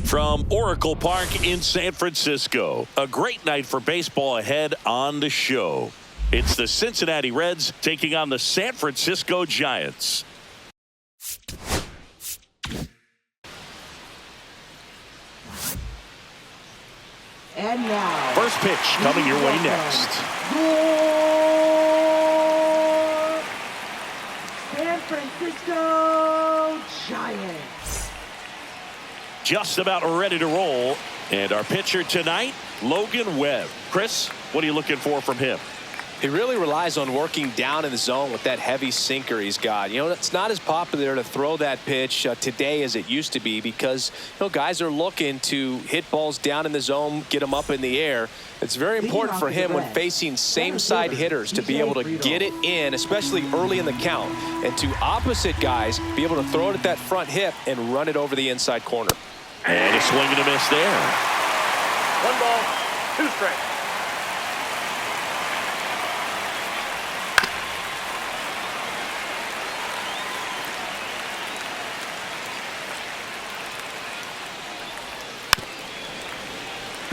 From Oracle Park in San Francisco, a great night for baseball ahead on the show. It's the Cincinnati Reds taking on the San Francisco Giants. And now, first pitch coming your way next. Your San Francisco Giants. Just about ready to roll. And our pitcher tonight, Logan Webb. Chris, what are you looking for from him? He really relies on working down in the zone with that heavy sinker he's got. You know, it's not as popular to throw that pitch today as it used to be because, you know, guys are looking to hit balls down in the zone, get them up in the air. It's very important for him when facing same-side hitters to be able to get it in, especially early in the count, and to opposite guys be able to throw it at that front hip and run it over the inside corner. And a swing and a miss there. 1 ball, 2 strikes.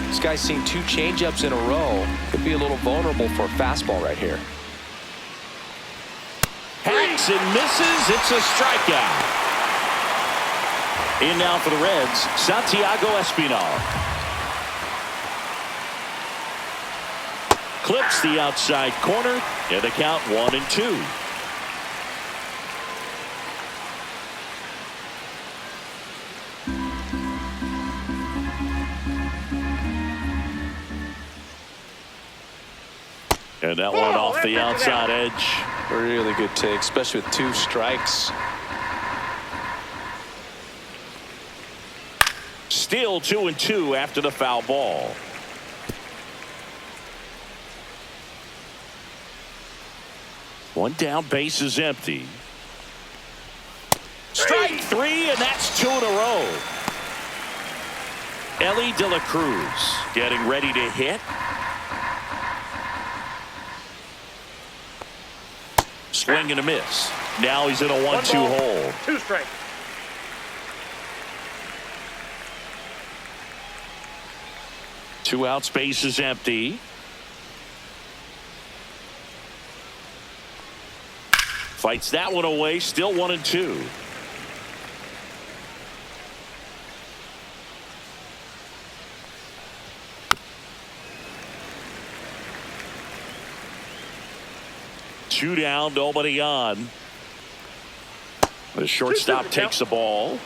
This guy's seen 2 changeups in a row. Could be a little vulnerable for a fastball right here. Hacks and misses. It's a strikeout. In now for the Reds, Santiago Espinal. Clips the outside corner, and the count 1-2. And that one off the outside edge. Really good take, especially with 2 strikes. Still 2-2 after the foul ball. One down, base is empty. Strike 3, and that's 2 in a row. Ellie De La Cruz getting ready to hit. Swing and a miss. Now he's in a 1-2 hole. 2 strikes. Two outs, base is empty. Fights that one away, still 1-2. Two down, nobody on. The shortstop takes the ball.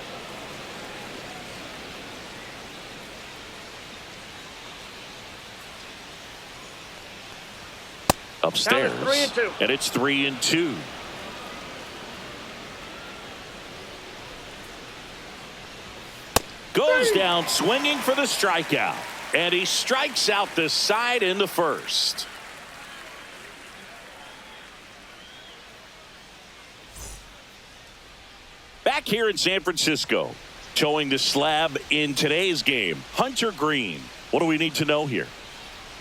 Upstairs, and it's 3-2. Goes down swinging for the strikeout, and he strikes out the side in the first. Back here in San Francisco, towing the slab in today's game, Hunter Green. What do we need to know here?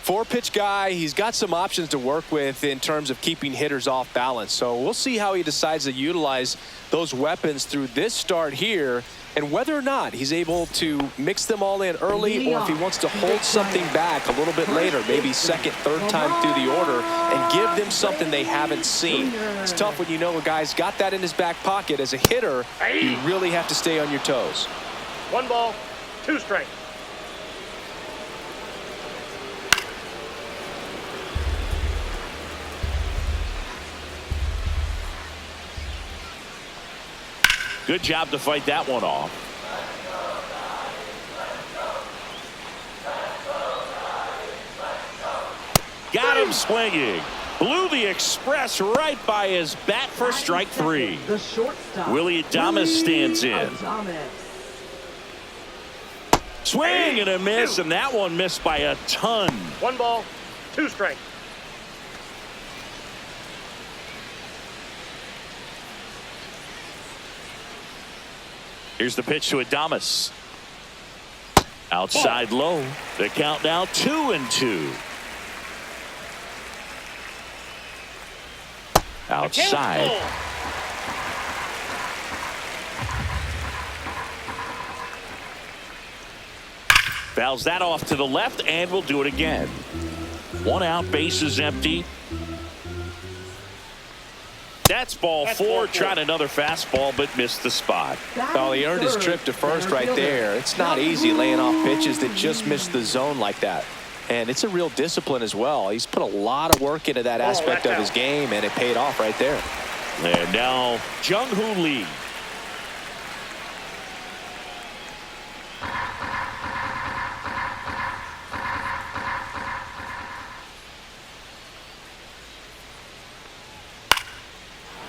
4-pitch guy. He's got some options to work with in terms of keeping hitters off balance. So we'll see how he decides to utilize those weapons through this start here and whether or not he's able to mix them all in early or if he wants to hold something back a little bit later, maybe second, third time through the order and give them something they haven't seen. It's tough when you know a guy's got that in his back pocket. As a hitter, you really have to stay on your toes. 1 ball, 2 strikes. Good job to fight that one off. Got him swinging. Blew the express right by his bat for strike 3. The shortstop, Willie Adames stands in. Swing and a miss, and that one missed by a ton. 1 ball, 2 strikes. Here's the pitch to Adames. Outside low. The count now 2-2. Outside. Fouls that off to the left, and we'll do it again. 1 out, bases empty. That's ball 4. Tried another fastball, but missed the spot. Well, he earned his trip to first right there. It's not easy laying off pitches that just miss the zone like that. And it's a real discipline as well. He's put a lot of work into that aspect of his game, and it paid off right there. And now, Jung-Hoo Lee.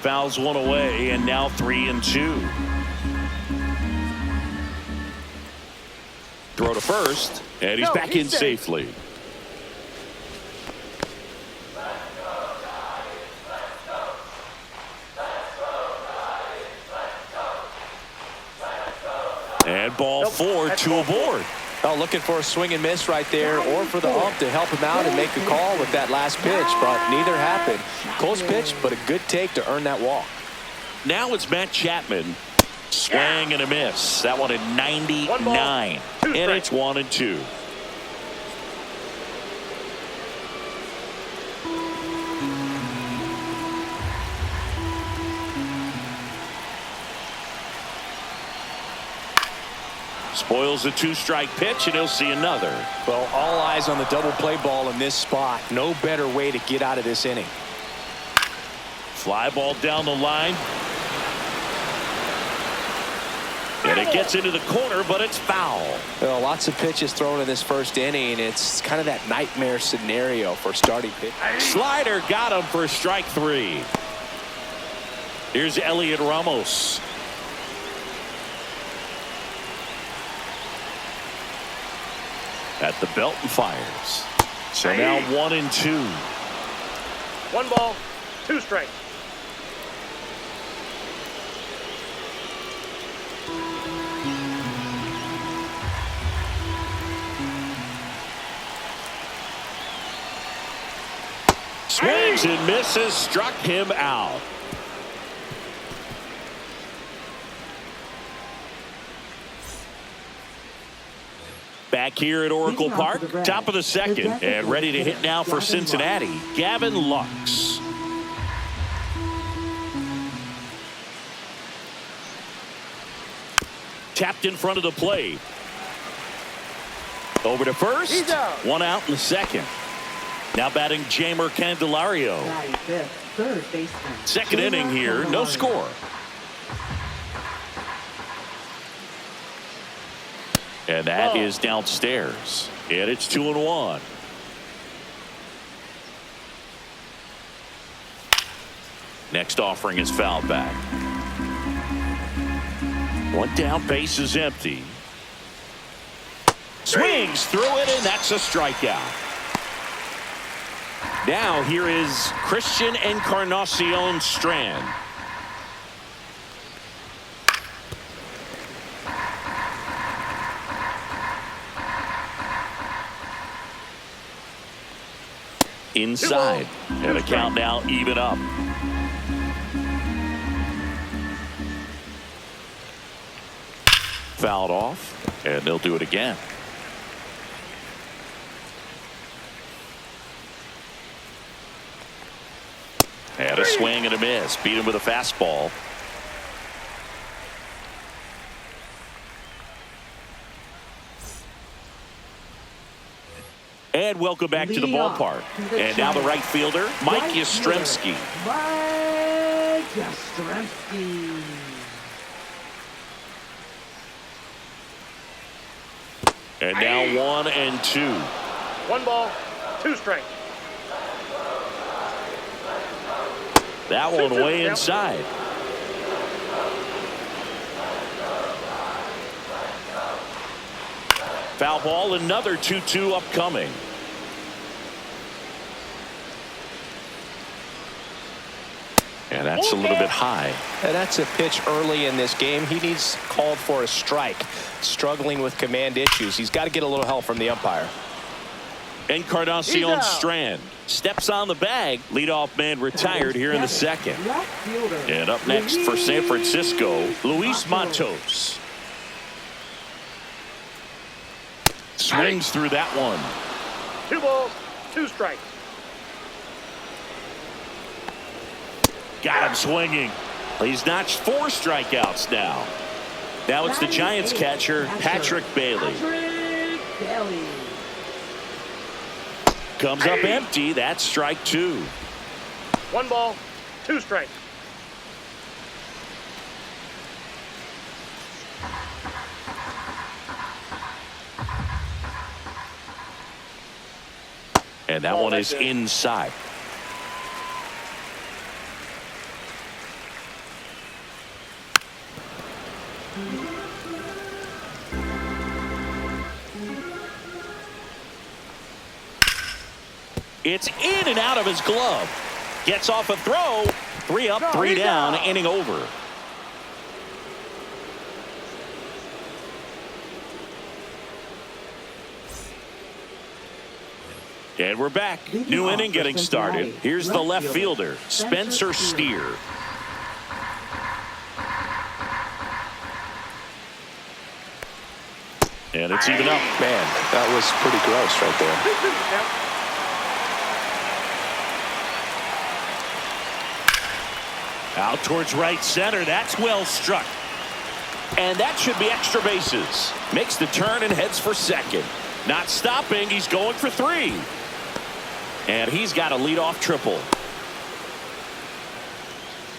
Fouls one away, and now 3-2. Throw to first, and he's back in safely. And ball 4, 2 aboard. Oh, looking for a swing and miss right there, or for the ump to help him out and make a call with that last pitch, but neither happened. Close pitch, but a good take to earn that walk. Now it's Matt Chapman. Swing and a miss. That one at 99. And it's 1-2. Spoils a 2-strike pitch, and he'll see another. Well, all eyes on the double play ball in this spot. No better way to get out of this inning. Fly ball down the line. And it gets into the corner, but it's foul. Well, lots of pitches thrown in this first inning. It's kind of that nightmare scenario for starting pitch. Slider got him for strike 3. Here's Elliot Ramos. At the belt and fires. So now 1-2. 1 ball, 2 strikes. Swings and misses, struck him out. Back here at Oracle Park, top of the second, and ready to hit now for Cincinnati, Gavin Lux. Tapped in front of the plate. Over to first. 1 out in the second. Now batting Jamer Candelario. Second inning here, no score. And that is downstairs. And it's 2-1. Next offering is fouled back. 1 down, base is empty. Swings through it, and that's a strikeout. Now here is Christian Encarnacion Strand. Inside, and a count now even up. Fouled off, and they'll do it again. And a swing and a miss. Beat him with a fastball. And welcome back to the ballpark. And now the right fielder, Mike Yastrzemski. Mike Yastrzemski. And now 1-2. 1 ball, 2 strikes. That one way inside. Foul ball, another 2-2 upcoming. And that's a little bit high. And that's a pitch early in this game. He needs called for a strike. Struggling with command issues. He's got to get a little help from the umpire. Encarnacion Strand steps on the bag. Leadoff man retired here in the second. And up next for San Francisco, Luis Matos. swings through that one. 2 balls, 2 strikes. Got him swinging. He's notched 4 strikeouts now. Now it's the Giants catcher, Patrick Bailey. Comes up empty. That's strike 2. 1 ball, 2 strikes. And that one is inside. It's in and out of his glove. Gets off a throw. 3 up, 3 down, inning over. And we're back. New inning getting started. Here's the left fielder, Spencer Steer. And it's even up. Man, that was pretty gross right there. Out towards right center. That's well struck. And that should be extra bases. Makes the turn and heads for second. Not stopping. He's going for 3. And he's got a leadoff triple.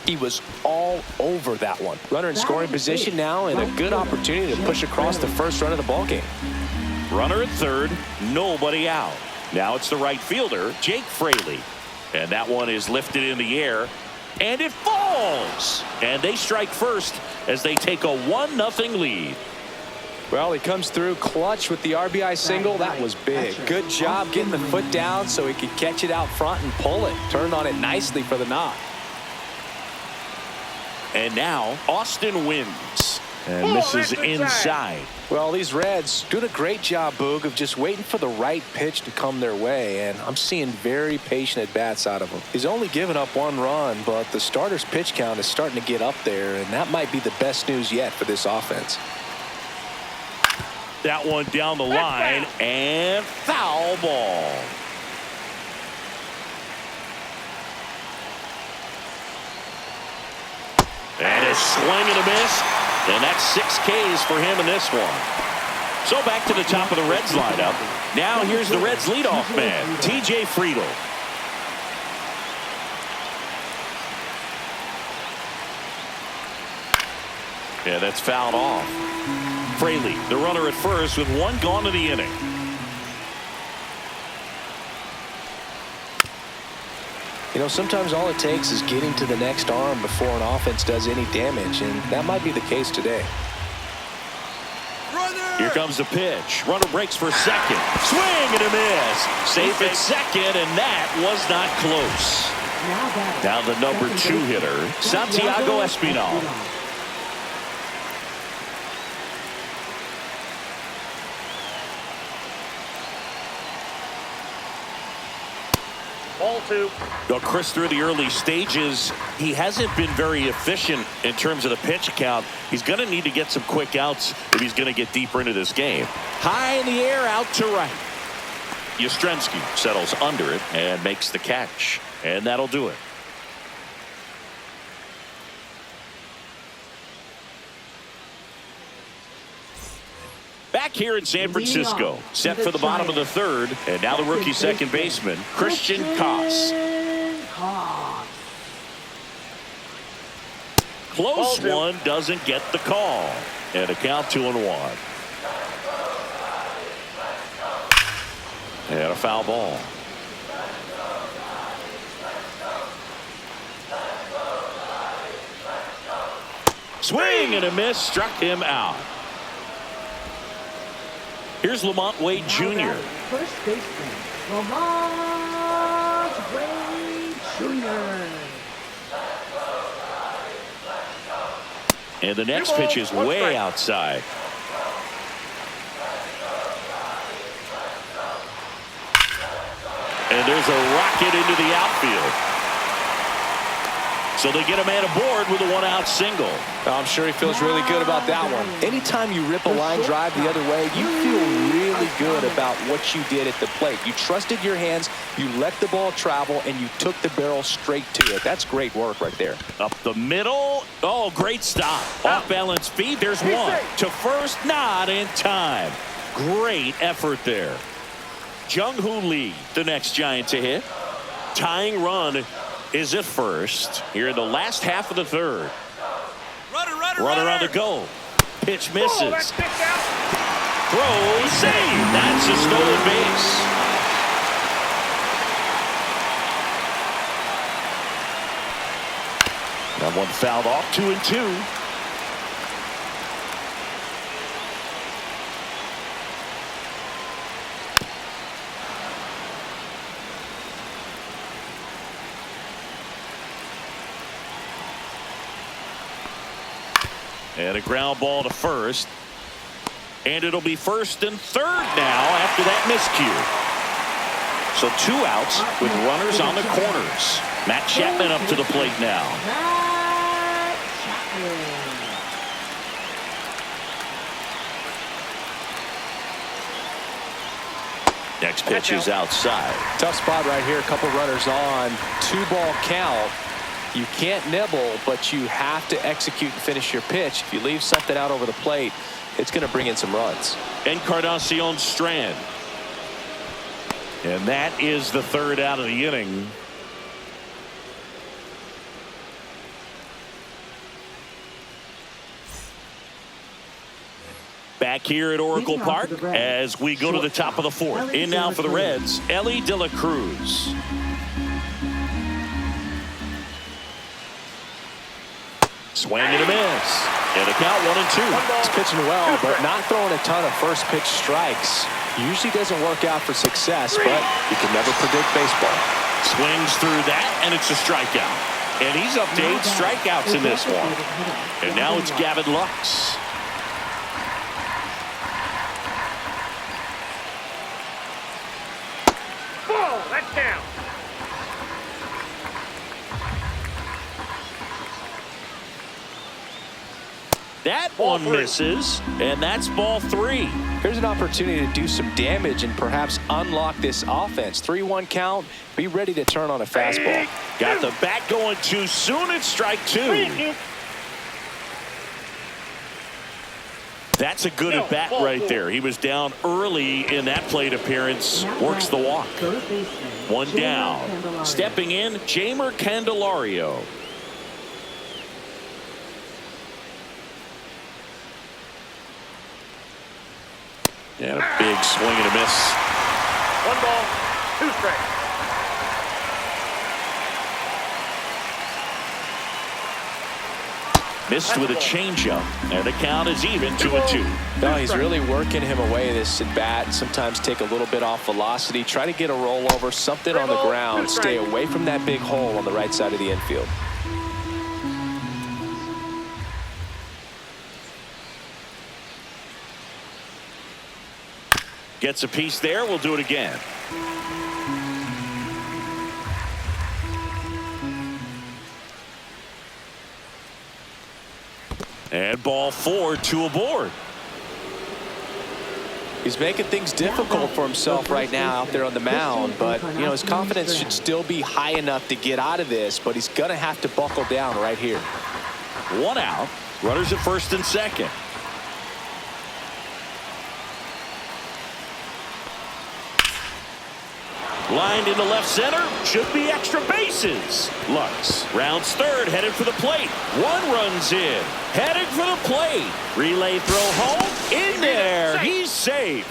He was all over that one. Runner in scoring position now, and a good opportunity to push across the first run of the ballgame. Runner at third, nobody out. Now it's the right fielder, Jake Fraley. And that one is lifted in the air, and it falls. And they strike first as they take a 1-0 lead. Well, he comes through clutch with the RBI single. That was big. Good job getting the foot down so he could catch it out front and pull it. Turned on it nicely for the knock. And now Austin wins. And misses inside. Well, these Reds doing a great job, Boog, of just waiting for the right pitch to come their way. And I'm seeing very patient at-bats out of him. He's only given up 1 run, but the starter's pitch count is starting to get up there. And that might be the best news yet for this offense. That one down the line, and foul ball. And a swing and a miss, and that's 6 Ks for him in this one. So back to the top of the Reds lineup. Now here's the Reds leadoff man, TJ Friedl. Yeah, that's fouled off. Fraley, the runner at first with 1 gone to the inning. You know, sometimes all it takes is getting to the next arm before an offense does any damage, and that might be the case today. Here comes the pitch. Runner breaks for second. Swing and a miss. Safe at second, and that was not close. Now the number 2 hitter, Santiago Espinal. Ball 2. Well, Chris, through the early stages, he hasn't been very efficient in terms of the pitch count. He's going to need to get some quick outs if he's going to get deeper into this game. High in the air, out to right. Yastrzemski settles under it and makes the catch. And that'll do it. Back here in San Francisco, set for the bottom of the 3rd, and now the rookie second baseman, Christian Koss. Close one, doesn't get the call, and a count 2-1. And a foul ball. Swing and a miss, struck him out. Here's Lamont Wade Jr. First baseman, Lamont Wade Jr. And the next pitch is way outside. And there's a rocket into the outfield. So they get a man aboard with a one-out single. I'm sure he feels really good about that one. Anytime you rip a line drive the other way, you feel really good about what you did at the plate. You trusted your hands, you let the ball travel, and you took the barrel straight to it. That's great work right there. Up the middle. Oh, great stop. Off-balance feed. There's one. To first, not in time. Great effort there. Jung-Hoo Lee, the next Giant to hit. Tying run is at first here in the last half of the third. Runner on the go. Pitch misses. Oh, that's kicked out. Throw, save. That's a stolen base. That one fouled off, 2-2. And a ground ball to first. And it'll be first and third now after that miscue. So 2 outs with runners on the corners. Matt Chapman up to the plate now. Matt Chapman. Next pitch is outside. Tough spot right here. A couple runners on. 2-ball count. You can't nibble, but you have to execute and finish your pitch. If you leave something out over the plate, it's going to bring in some runs. Encarnacion Strand. And that is the third out of the inning. Back here at Oracle Park as we go to the top of the fourth. In now for the Reds, Ellie De La Cruz. Swing and a miss. And a count 1-2. He's pitching well, but not throwing a ton of first pitch strikes. Usually doesn't work out for success, but you can never predict baseball. Swings through that, and it's a strikeout. And he's up to 8 strikeouts in this one. And now it's Gavin Lux. Ball, that's down. That one misses, and that's ball 3. Here's an opportunity to do some damage and perhaps unlock this offense. 3-1 count. Be ready to turn on a fastball. Got the bat going too soon. It's strike 2. That's a good at bat right there. He was down early in that plate appearance. Works the walk. One down. Stepping in, Jamer Candelario. And a big swing and a miss. 1 ball, 2 strikes. Missed with a changeup, and the count is even 2-2. No, he's really working him away this at bat. Sometimes take a little bit off velocity. Try to get a rollover, something on the ground. Stay away from that big hole on the right side of the infield. Gets a piece there. We'll do it again. And ball 4, 2 aboard. He's making things difficult for himself right now out there on the mound, but you know his confidence should still be high enough to get out of this, but he's gonna have to buckle down right here. 1 out. Runners at first and second. Lined into left center. Should be extra bases. Lux rounds third, headed for the plate. 1 runs in. Headed for the plate. Relay throw home. In there. He's safe.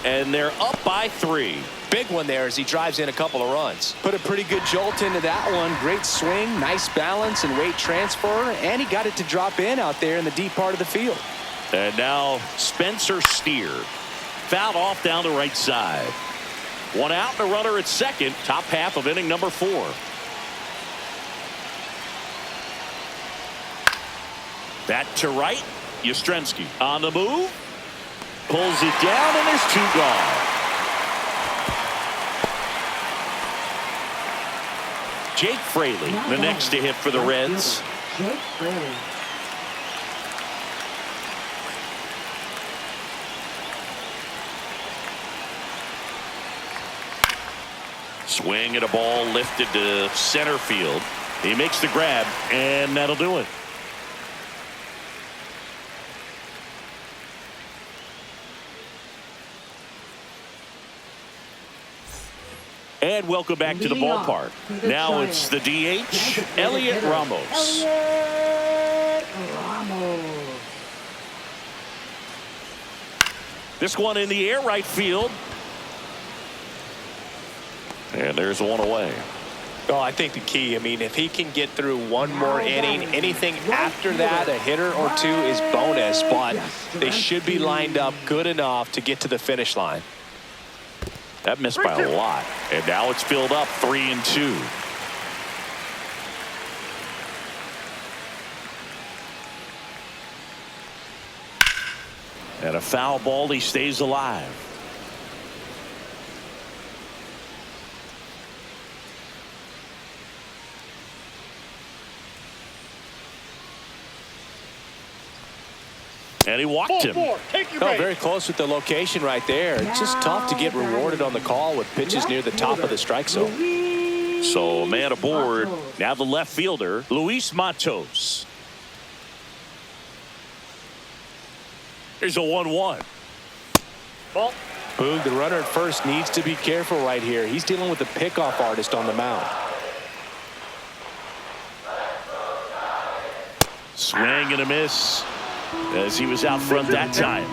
And they're up by 3. Big one there as he drives in a couple of runs. Put a pretty good jolt into that one. Great swing, nice balance and weight transfer, and he got it to drop in out there in the deep part of the field. And now Spencer Steer. Fouled off down the right side. 1 out and a runner at second. Top half of inning number 4. That to right. Yastrzemski on the move. Pulls it down, and there's 2 gone. Jake Fraley, the next to hit for the Reds. Jake Fraley. Swing at a ball lifted to center field. He makes the grab, and that'll do it. And welcome back to the ballpark. Now it's the DH, Elliot Ramos. Elliot Ramos. This one in the air, right field. And there's one away. Oh, I think the key, I mean, if he can get through one more inning, anything after that, a hitter or two is bonus, but they should be lined up good enough to get to the finish line. That missed by a lot. And now it's filled up 3-2. And a foul ball, he stays alive. And he walked him. Oh, very close with the location right there. It's just tough to get rewarded on the call with pitches near the top of the strike zone. So a man aboard. Now the left fielder, Luis Matos. Here's a 1-1. Ball. Boog, the runner at first needs to be careful right here. He's dealing with a pickoff artist on the mound. Swing and a miss as he was out front that time.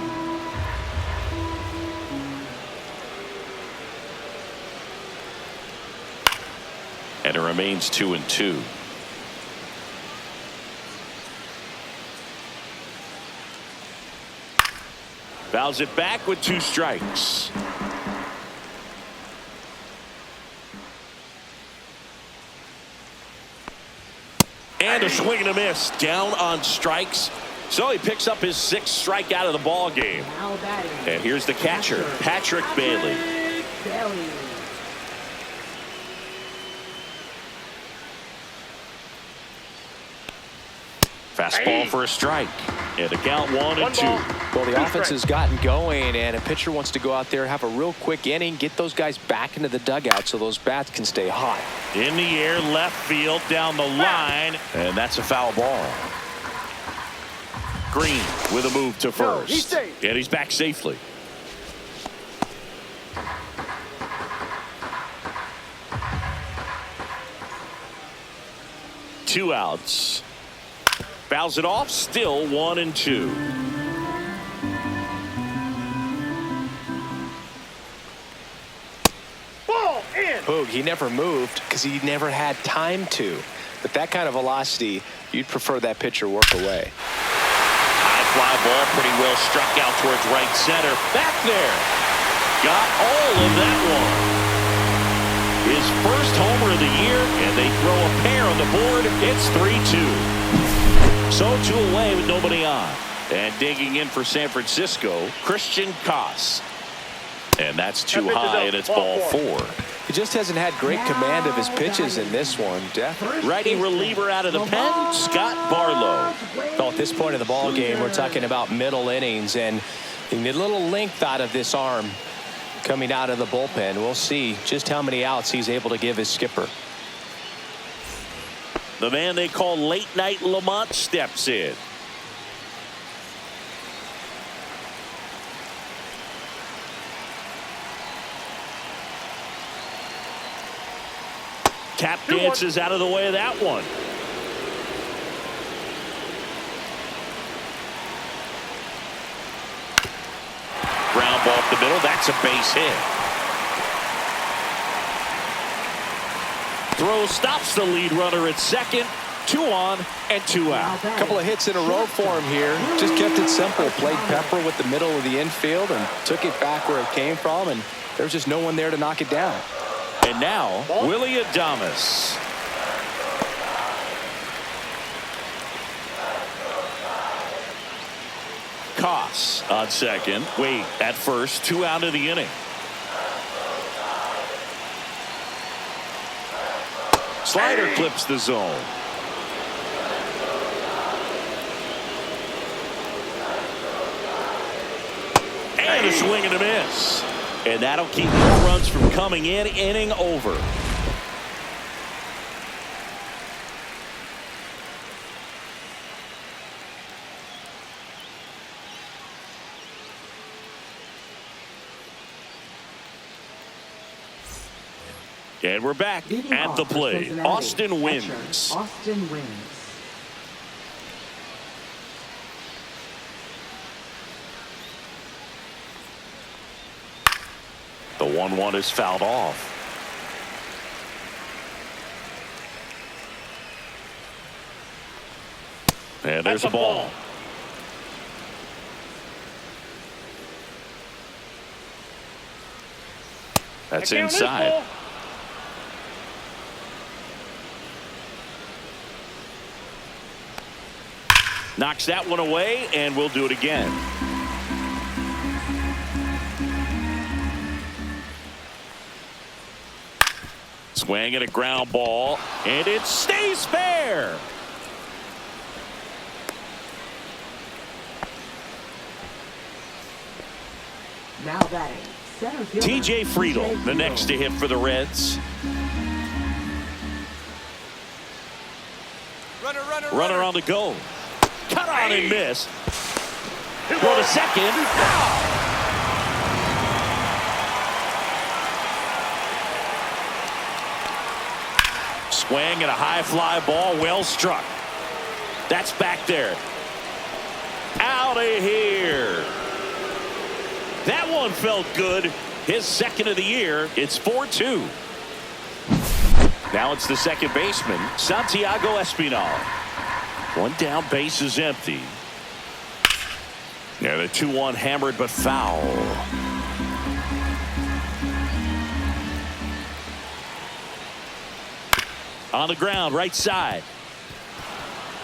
And it remains 2-2. Fouls it back with 2 strikes. And a swing and a miss down on strikes. So he picks up his 6th strikeout of the ball game. And here's the catcher, Patrick Bailey. Fastball for a strike. And the count 1-2. Well, the offense has gotten going, and a pitcher wants to go out there, have a real quick inning, get those guys back into the dugout so those bats can stay hot. In the air, left field, down the line, and that's a foul ball. Green with a move to first. And he's back safely. Two outs. Fouls it off, still 1-2. Ball in. Boog, he never moved because he never had time to. But that kind of velocity, you'd prefer that pitcher work away. High fly ball, pretty well struck out towards right center. Back there. Got all of that one. His first homer of the year, and they throw a pair on the board. It's 3-2. So 2 away with nobody on. And digging in for San Francisco, Christian Koss. And that's too high, and it's ball 4. He just hasn't had great command of his pitches in this one. Definitely. Righty reliever out of the pen, Scott Barlow. Well, at this point in the ball game, we're talking about middle innings, and you need a little length out of this arm coming out of the bullpen. We'll see just how many outs he's able to give his skipper. The man they call Late Night Lamont steps in. Tap dances out of the way of that one. Ground ball up the middle. That's a base hit. Throw stops the lead runner at second. 2 on and 2 out. A couple of hits in a row for him here. Just kept it simple. Played pepper with the middle of the infield and took it back where it came from, and there's just no one there to knock it down. And now, Willie Adames. Koss on second. Wait at first. 2 out of the inning. Slider clips the zone. And a swing and a miss. And that'll keep more runs from coming in. Inning over. And we're back at the plate. Austin wins. Austin wins. The 1-1 is fouled off. And there's a ball. That's inside. Knocks that one away, and we'll do it again. Swing at a ground ball, and it stays fair. Now batting, center fielder TJ Friedel, the next to hit for the Reds. Runner on the go. Cut on and miss. Throw to second. Swing and a high fly ball, well struck. That's back there. Out of here. That one felt good. His second of the year. It's 4-2. Now it's the second baseman, Santiago Espinal. One down, base is empty. Yeah, the 2-1 hammered but foul. On the ground, right side.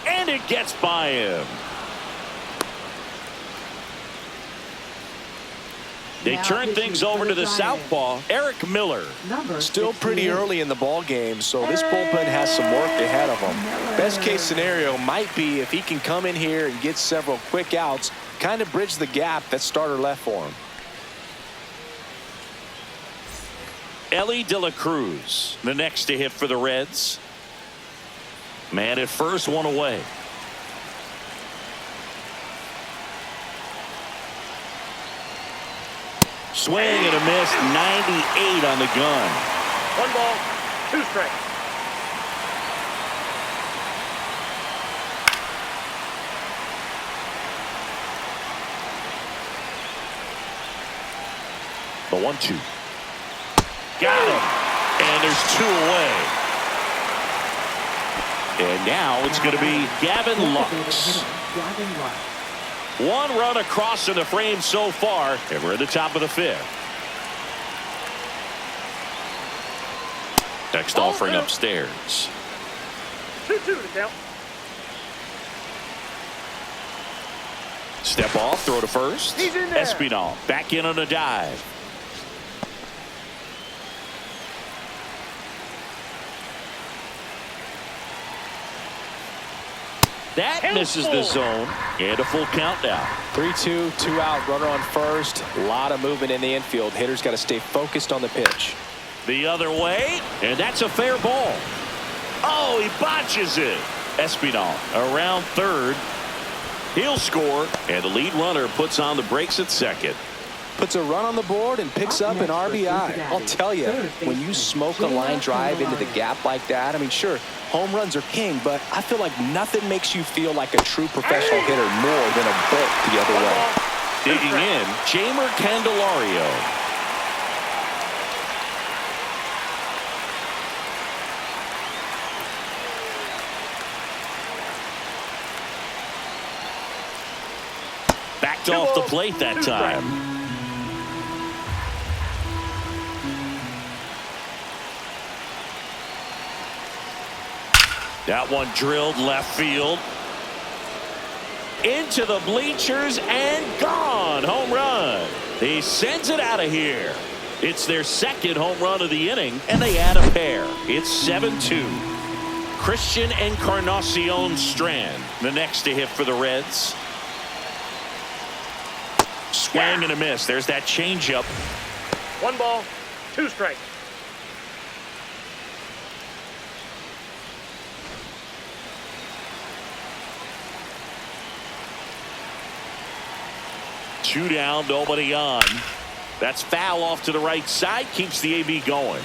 And it gets by him. They turn things over to the southpaw, Eric Miller. Still pretty early in the ball game, so this bullpen has some work ahead of them. Best case scenario might be if he can come in here and get several quick outs, kind of bridge the gap that starter left for him. Ellie De La Cruz, the next to hit for the Reds. Man at first, one away. Swing and a miss, 98 on the gun. 1 ball, 2 strikes. The 1-2. Got him. And there's 2 away. And now it's going to be Gavin Lux. One run across in the frame so far, and we're at the top of the 5th. Next offering upstairs. 2-2 to count. Step off, throw to first. He's in there. Espinal back in on a dive. That misses the zone, and a full count now. 3-2, 2 out, runner on first. A lot of movement in the infield. Hitter's got to stay focused on the pitch. The other way, and that's a fair ball. Oh, he botches it. Espinal around third. He'll score, and the lead runner puts on the brakes at second. Puts a run on the board and picks up an RBI. I'll tell you, when you smoke a line drive into the gap like that, I mean, sure, home runs are king, but I feel like nothing makes you feel like a true professional hitter more than a bolt the other way. Digging in, Jamer Candelario. Backed off the plate that time. That one drilled left field. Into the bleachers and gone. Home run. He sends it out of here. It's their second home run of the inning, and they add a pair. It's 7-2. Christian Encarnacion Strand, the next to hit for the Reds. Swing and a miss. There's that changeup. 1 ball, 2 strikes. Two down, nobody on. That's foul off to the right side. Keeps the AB going.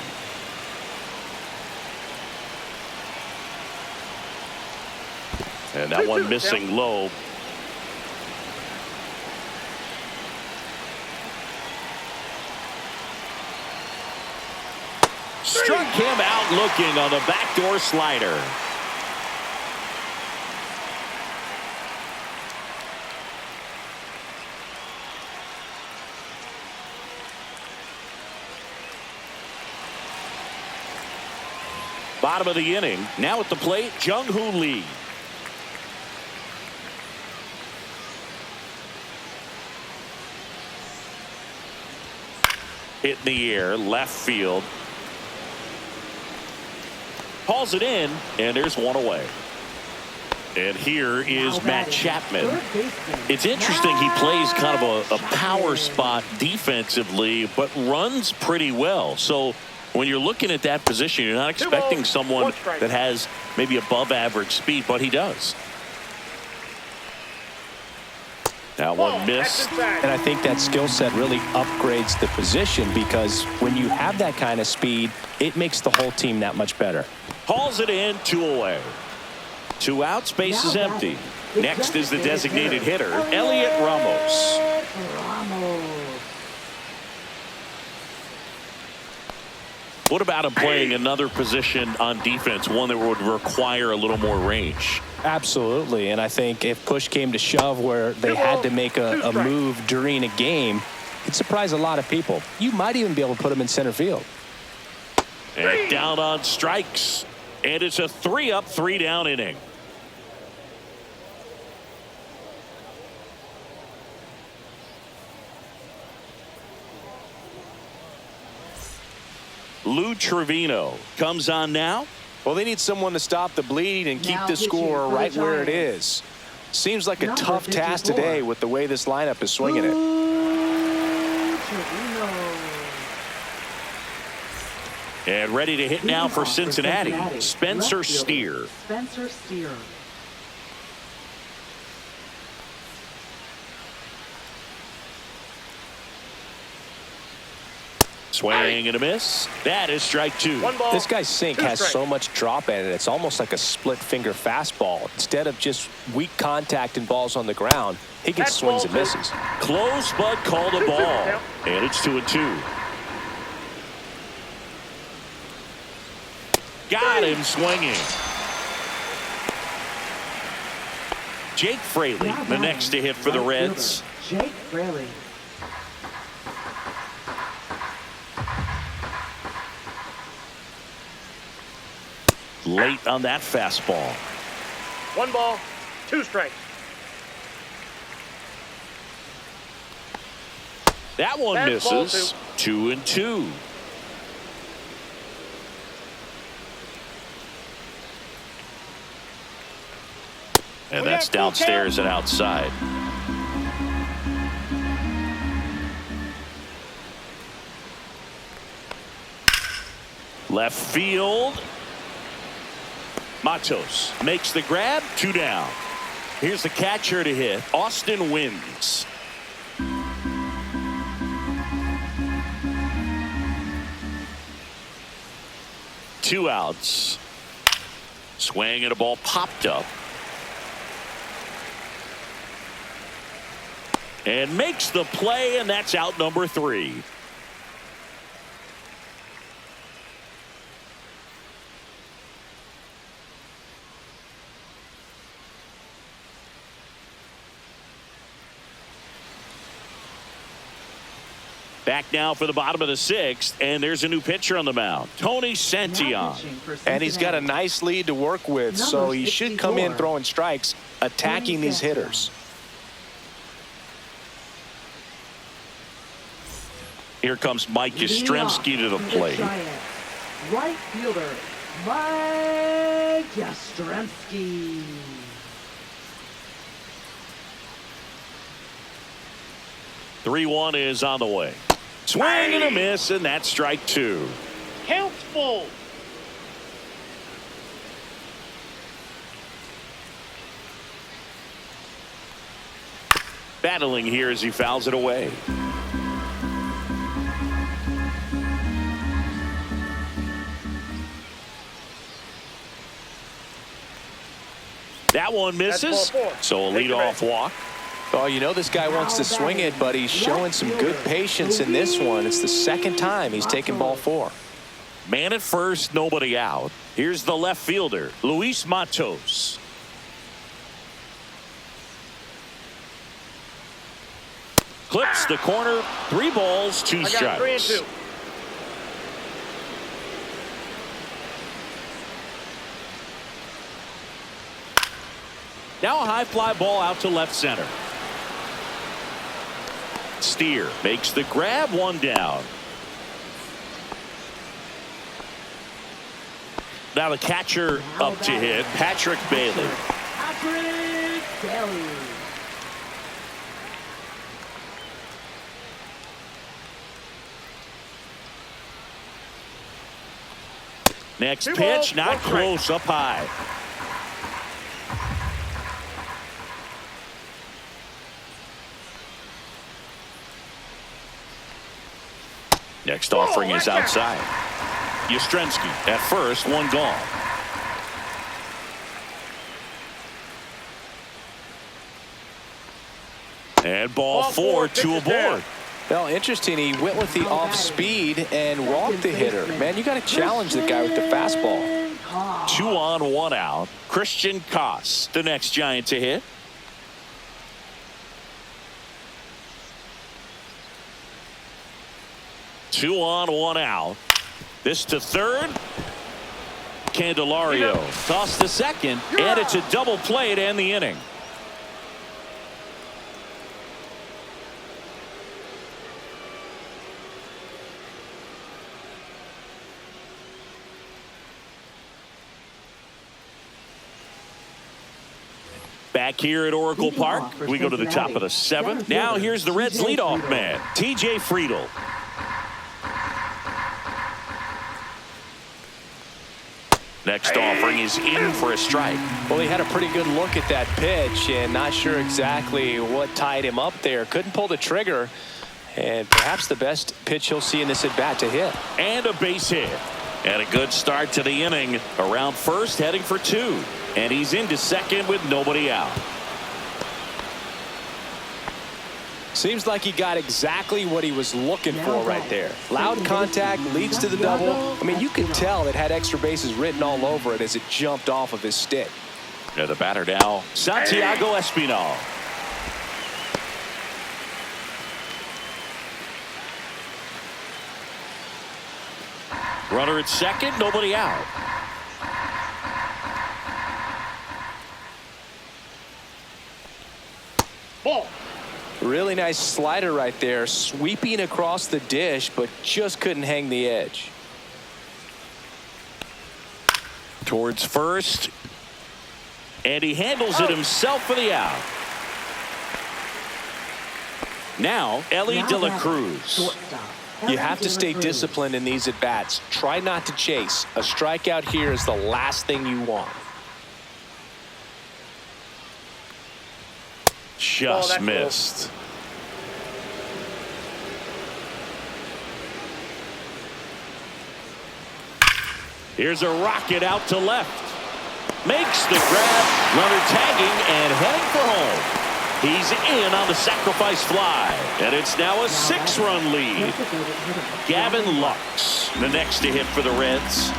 And that one missing low. Struck him out looking on the backdoor slider. Bottom of the inning. Now at the plate, Jung-Hoo Lee. Hit in the air, left field. Hauls it in, and there's one away. And here is Matt Chapman. It's interesting, he plays kind of a power spot defensively, but runs pretty well. So when you're looking at that position, you're not expecting someone that has maybe above average speed, but he does. That one missed. And I think that skill set really upgrades the position, because when you have that kind of speed, it makes the whole team that much better. Hauls it in, 2 away. 2 outs, base is empty. Next is the designated hitter, Elliot Ramos. What about him playing another position on defense, one that would require a little more range? Absolutely, and I think if push came to shove where they had to make a move during a game, it'd surprise a lot of people. You might even be able to put him in center field. And down on strikes. And it's a 3-up, 3-down inning. Lou Trevino comes on now. Well, they need someone to stop the bleed and keep the score right where it is. Seems like a tough task today with the way this lineup is swinging it. And ready to hit now for Cincinnati, Spencer Steer. Spencer Steer. Swing and a miss. That is strike 2. This guy's sink has so much drop in it. It's almost like a split finger fastball. Instead of just weak contact and balls on the ground, he gets swings and misses. Close, but called a ball. And it's 2-2. Got him swinging. Jake Fraley, the next to hit for the Reds. Jake Fraley. Late on that fastball. 1 ball, 2 strikes. That one misses. 2-2. And that's downstairs and outside. Left field. Matos makes the grab. 2 down. Here's the catcher to hit. Austin wins. Two outs. Swing and a ball popped up. And makes the play, and that's out number 3. Back now for the bottom of the 6th, and there's a new pitcher on the mound, Tony Santillan. And he's got a nice lead to work with, so he should come in throwing strikes, attacking these hitters. Here comes Mike Yastrzemski to the plate. Right fielder, Mike Mike Yastrzemski. Three-one is on the way. Swing and a miss, and that's strike two. Count full. Battling here as he fouls it away. That one misses, so a leadoff walk. Oh, you know this guy wants to swing it, but he's showing some good patience in this one. It's the second time he's taken ball four. Man at first, nobody out. Here's the left fielder, Luis Matos. Clips the corner, 3 balls, 2 strikes. I got 3 and 2. Now a high fly ball out to left center. Steer makes the grab, 1 down. Now the catcher up to hit, Patrick Bailey. Patrick Bailey. Next pitch, not close, up high. Next offering is outside. Yastrzemski at first, 1 gone. And ball 4, 2 aboard. Well, interesting. He went with the off speed and walked the hitter. Man, you got to challenge the guy with the fastball. 2 on, 1 out. Christian Koss, the next Giant to hit. Two on, 1 out. This to third. Candelario toss to second, and it's a double play to end the inning. Back here at Oracle Park, we go to the top of the 7th. Now here's the Reds leadoff man, TJ Friedl. Next offering is in for a strike. Well, he had a pretty good look at that pitch and not sure exactly what tied him up there. Couldn't pull the trigger, and perhaps the best pitch he'll see in this at bat to hit. And a base hit. And a good start to the inning. Around first, heading for 2. And he's into second with nobody out. Seems like he got exactly what he was looking for right there. Loud contact leads to the double. I mean, you can tell it had extra bases written all over it as it jumped off of his stick. Yeah, the batter now, Santiago Espinal. Runner at second, nobody out. Ball. Really nice slider right there, sweeping across the dish, but just couldn't hang the edge. Towards first, and he handles it himself for the out. Now, Ellie De La Cruz. You have to stay disciplined in these at-bats. Try not to chase. A strikeout here is the last thing you want. Just missed. Here's a rocket out to left. Makes the grab. Runner tagging and heading for home. He's in on the sacrifice fly. And it's now a 6-run lead. Gavin Lux, the next to hit for the Reds.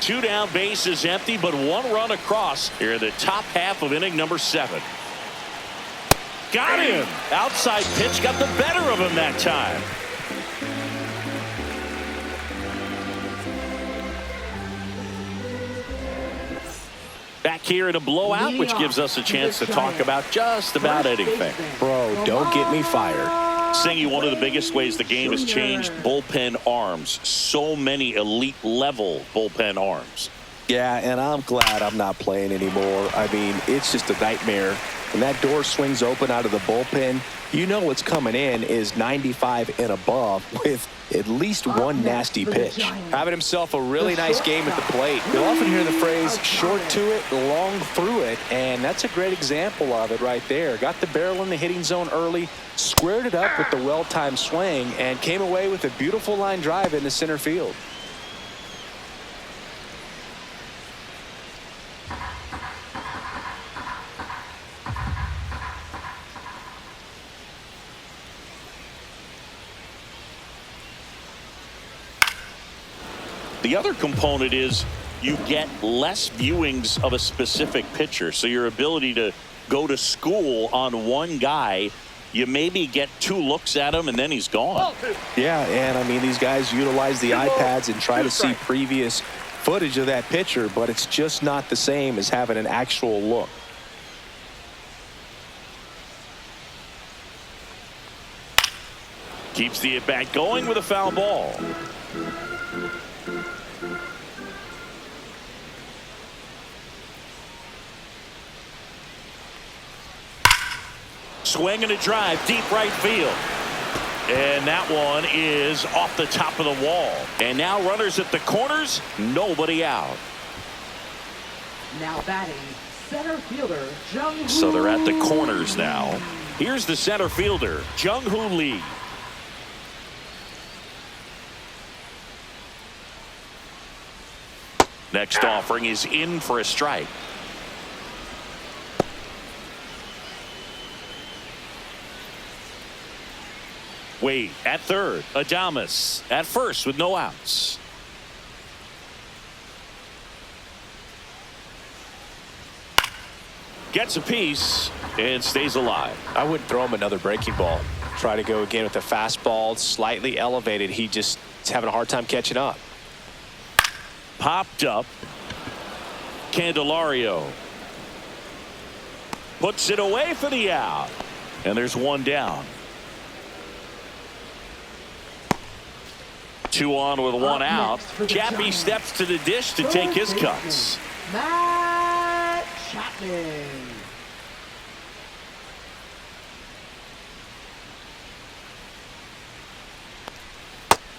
Two down, bases empty, but 1 run across here in the top half of inning number 7. Got him. Outside pitch got the better of him that time. Back here in a blowout, which gives us a chance to talk about just about anything. Bro, don't get me fired. Singy, one of the biggest ways the game has changed, bullpen arms. So many elite level bullpen arms. Yeah, and I'm glad I'm not playing anymore. I mean, it's just a nightmare. When that door swings open out of the bullpen, you know what's coming in is 95 and above with at least one nasty pitch. Having himself a really nice game at the plate. You'll often hear the phrase, short to it, long through it, and that's a great example of it right there. Got the barrel in the hitting zone early, squared it up with the well-timed swing, and came away with a beautiful line drive into center field. The other component is you get less viewings of a specific pitcher. So your ability to go to school on one guy, you maybe get 2 looks at him and then he's gone. Yeah, and I mean, these guys utilize the iPads and try to see previous footage of that pitcher, but it's just not the same as having an actual look. Keeps the at-bat going with a foul ball. Swing and a drive, deep right field. And that one is off the top of the wall. And now runners at the corners, nobody out. Now batting, center fielder, Jung-Hoo. So they're at the corners now. Here's the center fielder, Jung-Hoo Lee. Next offering is in for a strike. Wade at third. Adames at first with no outs. Gets a piece and stays alive. I wouldn't throw him another breaking ball. Try to go again with the fastball, slightly elevated. He just is having a hard time catching up. Popped up. Candelario puts it away for the out. And there's one down. 2 on with 1 out. Chappie steps to the dish to take his cuts. Matt Chapman.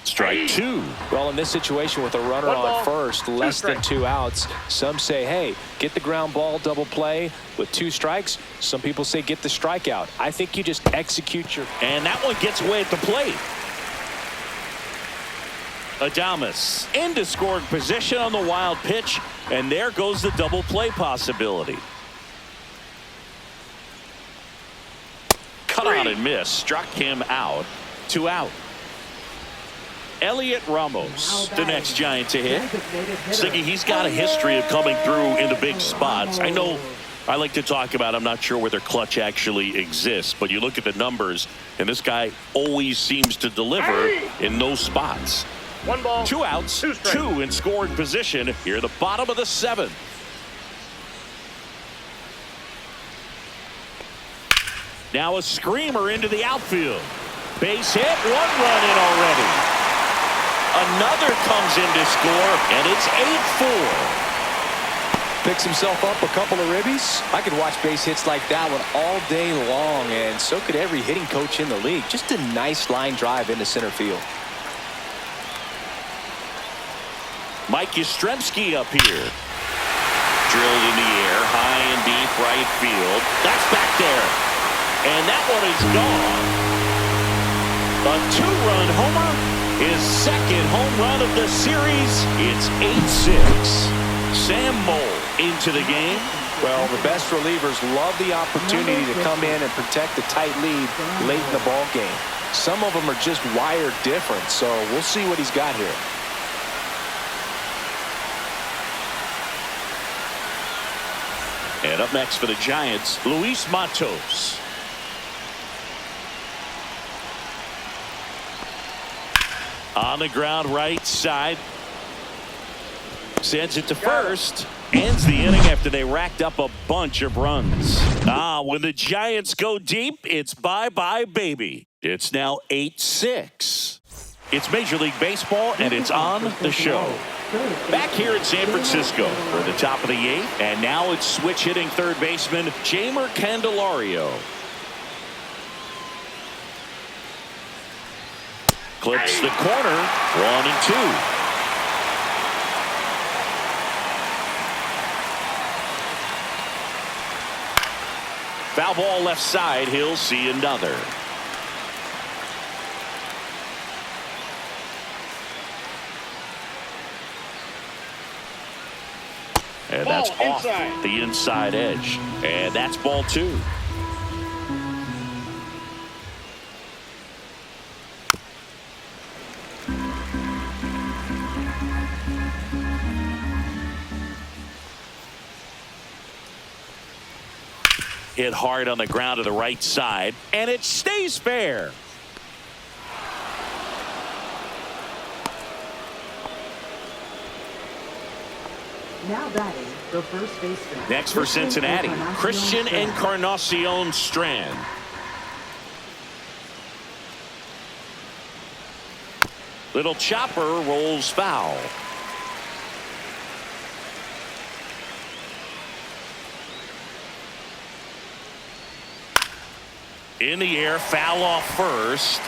Strike 2. Well, in this situation with a runner on first, less than 2 outs, some say, hey, get the ground ball, double play with 2 strikes. Some people say get the strikeout. I think you just execute your... And that one gets away at the plate. Adames into scoring position on the wild pitch, and there goes the double play possibility. Cut on and miss, struck him out. 2 out. Elliot Ramos, the next Giant to hit. Siggy, he's got a history of coming through in the big spots. I know I like to talk about, I'm not sure whether clutch actually exists, but you look at the numbers, and this guy always seems to deliver in those spots. 1 ball, 2 outs, 2 in scoring position here at the bottom of the 7th. Now a screamer into the outfield. Base hit, 1 run in already. Another comes in to score, and it's 8-4. Picks himself up a couple of ribbies. I could watch base hits like that one all day long, and so could every hitting coach in the league. Just a nice line drive into center field. Mike Yastrzemski up here. Drilled in the air, high and deep right field. That's back there. And that one is gone. A 2-run homer. His second home run of the series. It's 8-6. Sam Moll into the game. Well, the best relievers love the opportunity to come in and protect a tight lead late in the ball game. Some of them are just wired different, so we'll see what he's got here. And up next for the Giants, Luis Matos. On the ground right side. Sends it to first. Ends the inning after they racked up a bunch of runs. When the Giants go deep, it's bye-bye, baby. It's now 8-6. It's Major League Baseball, and it's on the show. Back here in San Francisco for the top of the 8th, and now it's switch hitting third baseman Jeimer Candelario. Clips the corner, 1-2. Foul ball left side. He'll see another. And that's off the inside edge. And that's ball 2. Hit hard on the ground to the right side, and it stays fair. Now batting, the first baseman. Next for Cincinnati, Christian Encarnacion Strand. Little chopper rolls foul. In the air, foul off first.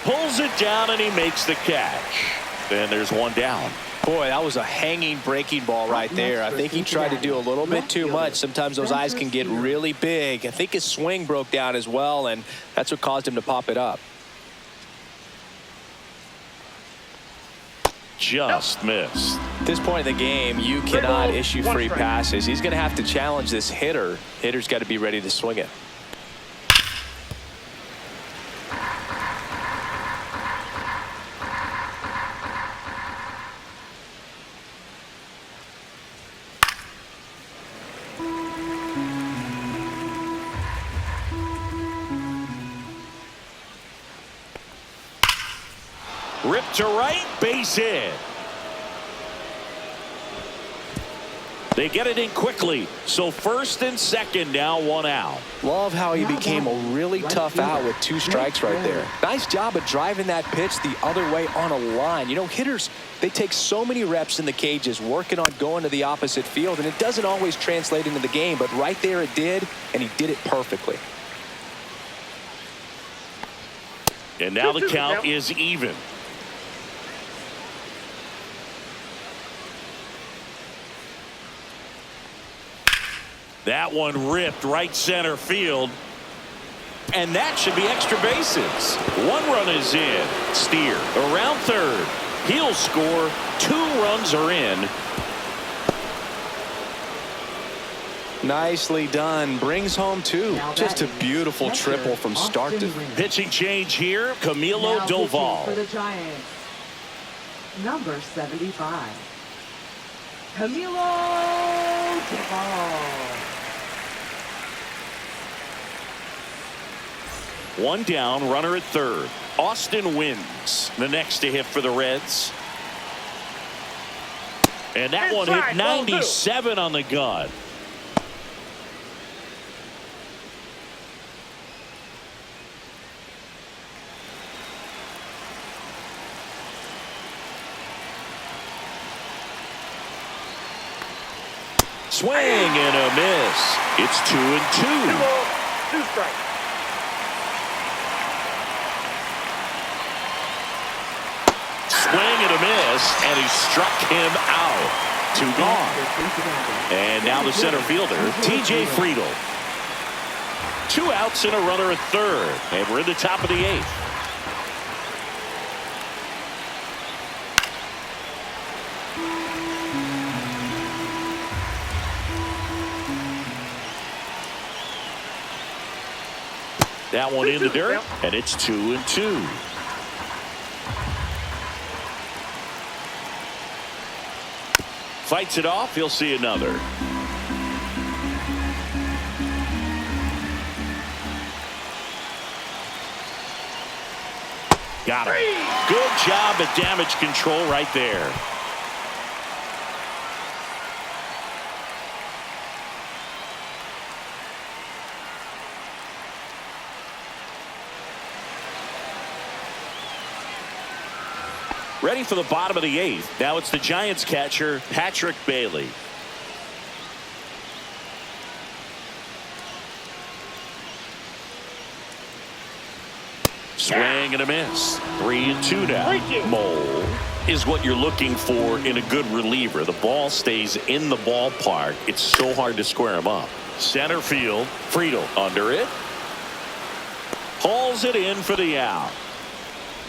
Pulls it down, and he makes the catch. Then there's one down. Boy, that was a hanging breaking ball right there. I think he tried to do a little bit too much. Sometimes those eyes can get really big. I think his swing broke down as well, and that's what caused him to pop it up. Just missed. At this point in the game, you cannot issue free passes. He's going to have to challenge this hitter. Hitter's got to be ready to swing it. Ripped to right, base hit. They get it in quickly. So first and second, now one out. Love how he became a really tough out with 2 strikes right there. Nice job of driving that pitch the other way on a line. You know, hitters, they take so many reps in the cages working on going to the opposite field, and it doesn't always translate into the game, but right there it did, and he did it perfectly. And now the count is even. That one ripped right center field. And that should be extra bases. 1 run is in. Steer around third. He'll score. 2 runs are in. Nicely done. Brings home 2. Just a beautiful triple from start to finish. Pitching change here. Camilo Doval. For the Giants, number 75. Camilo Doval. 1 down, runner at third. Austin wins. The next to hit for the Reds. And that one hit 97 on the gun. Swing and a miss. It's 2-2. 2 strikes. Swing and a miss, and he struck him out. 2 gone. And now the center fielder, T.J. Friedl. 2 outs and a runner at third. And we're in the top of the 8th. That one in the dirt, and it's 2-2. Fights it off. He'll see another. Got him. Good job at damage control right there. Ready for the bottom of the 8th. Now it's the Giants catcher, Patrick Bailey. Swing and a miss. 3-2 now. Mole is what you're looking for in a good reliever. The ball stays in the ballpark. It's so hard to square him up. Center field. Friedel under it. Hauls it in for the out.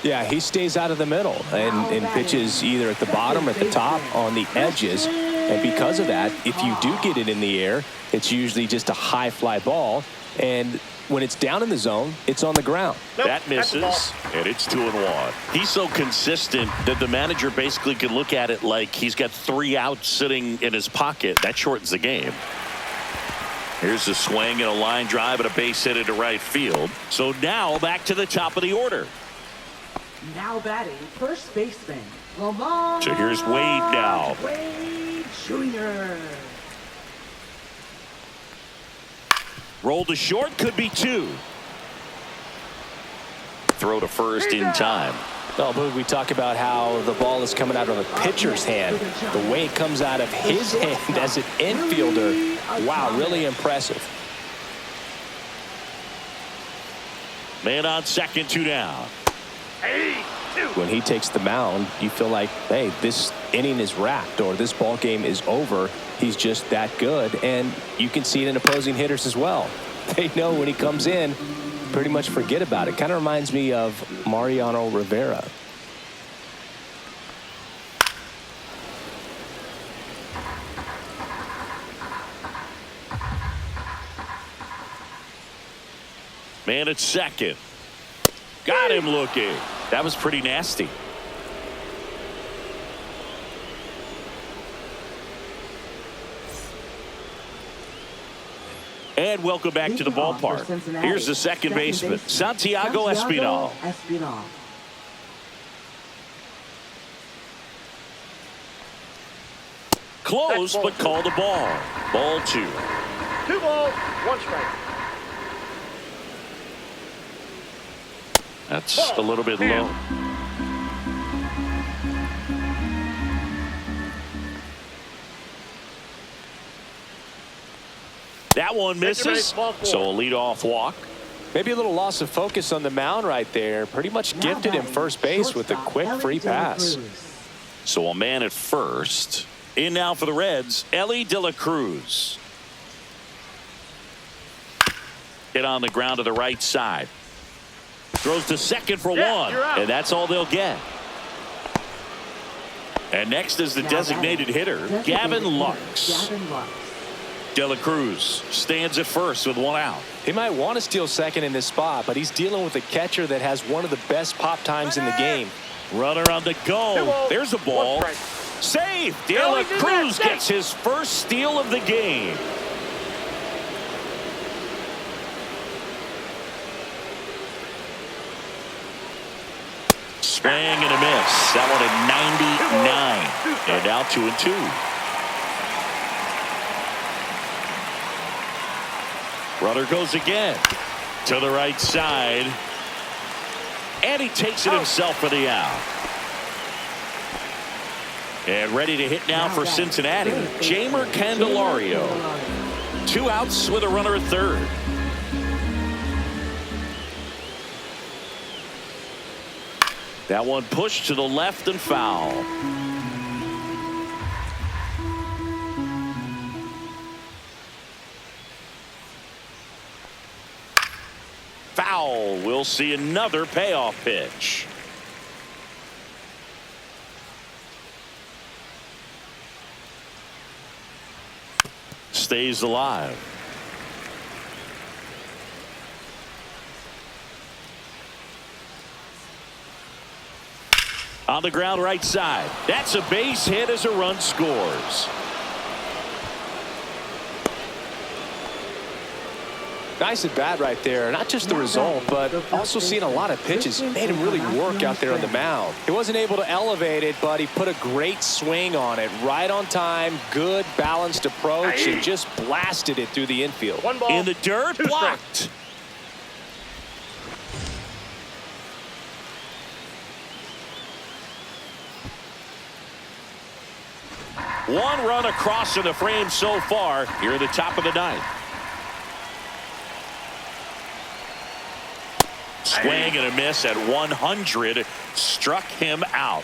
Yeah, he stays out of the middle and pitches either at the bottom or at the top on the edges. And because of that, if you do get it in the air, it's usually just a high fly ball. And when it's down in the zone, it's on the ground. That misses, and it's 2-1. He's so consistent that the manager basically can look at it like he's got 3 outs sitting in his pocket. That shortens the game. Here's a swing and a line drive and a base hit into right field. So now back to the top of the order. Now batting, first baseman, Lamar. So here's Wade now. Wade Jr. Roll to short, could be 2. Throw to first in time. Well, but we talk about how the ball is coming out of a pitcher's hand. The way it comes out of his hand as an infielder, wow, really impressive. Man on second, 2 down. When he takes the mound, you feel like, hey, this inning is wrapped or this ball game is over. He's just that good. And you can see it in opposing hitters as well. They know when he comes in, pretty much forget about it. Kind of reminds me of Mariano Rivera. Man at second. Got him looking. That was pretty nasty. And welcome back to the ballpark. Here's the second baseman, Santiago Espinal. Close, but called a ball. Ball 2. 2 balls, 1 strike. That's a little bit low. That one misses, so a leadoff walk. Maybe a little loss of focus on the mound right there. Pretty much gifted him first base with a quick free pass. So a man at first. In now for the Reds, Ellie De La Cruz. Hit on the ground to the right side. Throws to second for 1, and that's all they'll get. And next is the designated hitter, Gavin Lux. De La Cruz stands at first with 1 out. He might want to steal second in this spot, but he's dealing with a catcher that has one of the best pop times in the game. Runner on the go. There's a ball. Save. De La Cruz gets his first steal of the game. Swing and a miss. That one at 99. And now 2-2. Runner goes again to the right side. And he takes it himself for the out. And ready to hit now for Cincinnati, Jamer Candelario. 2 outs with a runner at third. That one pushed to the left and foul. Foul. We'll see another payoff pitch. Stays alive. On the ground right side. That's a base hit as a run scores. Nice at bat right there. Not just the result, but also seeing a lot of pitches. Made him really work out there on the mound. He wasn't able to elevate it, but he put a great swing on it. Right on time, good balanced approach, and just blasted it through the infield. 1 ball. In the dirt, blocked. One run across in the frame so far here at the top of the ninth. Swing and a miss at 100. Struck him out.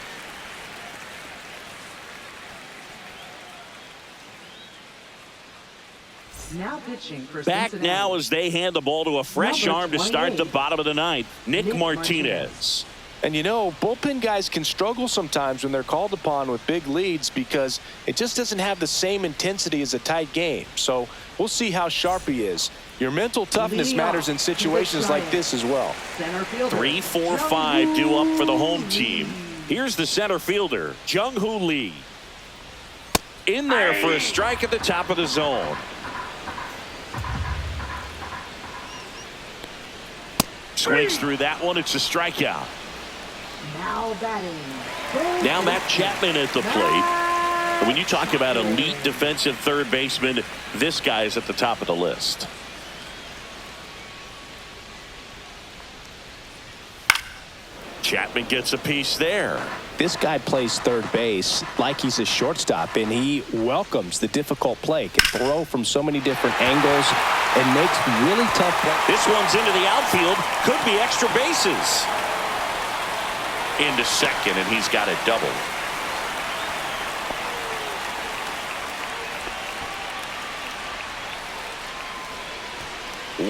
Now pitching for Back Cincinnati. now as they hand the ball to a fresh Number arm to start the 28. bottom of the ninth. Nick Martinez. And you know, bullpen guys can struggle sometimes when they're called upon with big leads because it just doesn't have the same intensity as a tight game. So we'll see how sharp he is. Your mental toughness matters in situations like this as well. Center fielder, 3, 4, 5 due up for the home team. Here's the center fielder, Jung-Hoo Lee. In there for a strike at the top of the zone. Swings through that one. It's a strikeout. Now batting. Now Matt Chapman at the plate. When you talk about elite defensive third baseman, this guy is at the top of the list. Chapman gets a piece there. This guy plays third base like he's a shortstop, and he welcomes the difficult play. Can throw from so many different angles and makes really tough plays. This one's into the outfield. Could be extra bases. Into second, and he's got it double.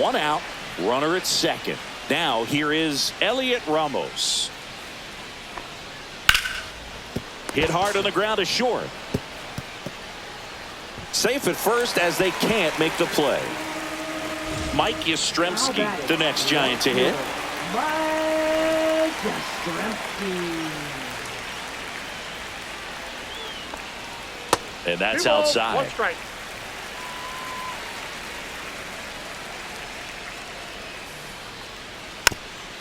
One out, runner at second. Now here is Elliot Ramos. Hit hard on the ground to short. Safe at first as they can't make the play. Mike Yastrzemski, the next Giant to hit. Mike Yastrzemski. And that's 2 balls, outside. 1 strike.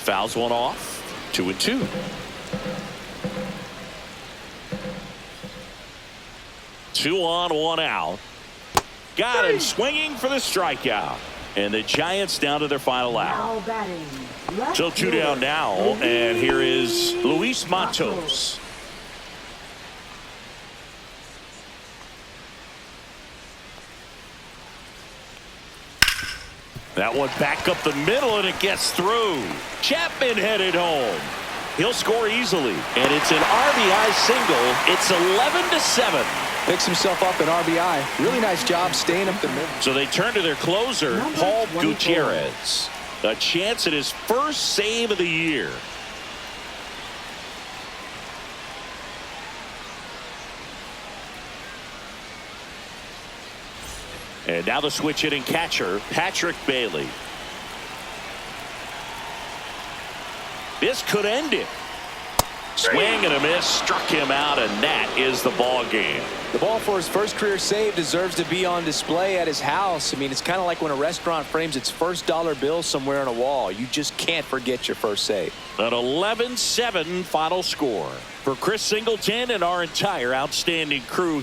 Fouls one off. 2-2. Two on, 1 out. Got him swinging for the strikeout. And the Giants down to their final out. Now batting. Left So 2 fielder, down now, and here is Luis Matos. That one back up the middle, and it gets through. Chapman headed home. He'll score easily, and it's an RBI single. It's 11-7. Picks himself up an RBI. Really nice job staying up the middle. So they turn to their closer, Number Paul 24. Gutierrez. A chance at his first save of the year. And now the switch hitting catcher, Patrick Bailey. This could end it. Swing and a miss, struck him out, and that is the ball game. The ball for his first career save deserves to be on display at his house. I mean, it's kind of like when a restaurant frames its first dollar bill somewhere on a wall. You just can't forget your first save. An 11-7 final score. For Chris Singleton and our entire outstanding crew.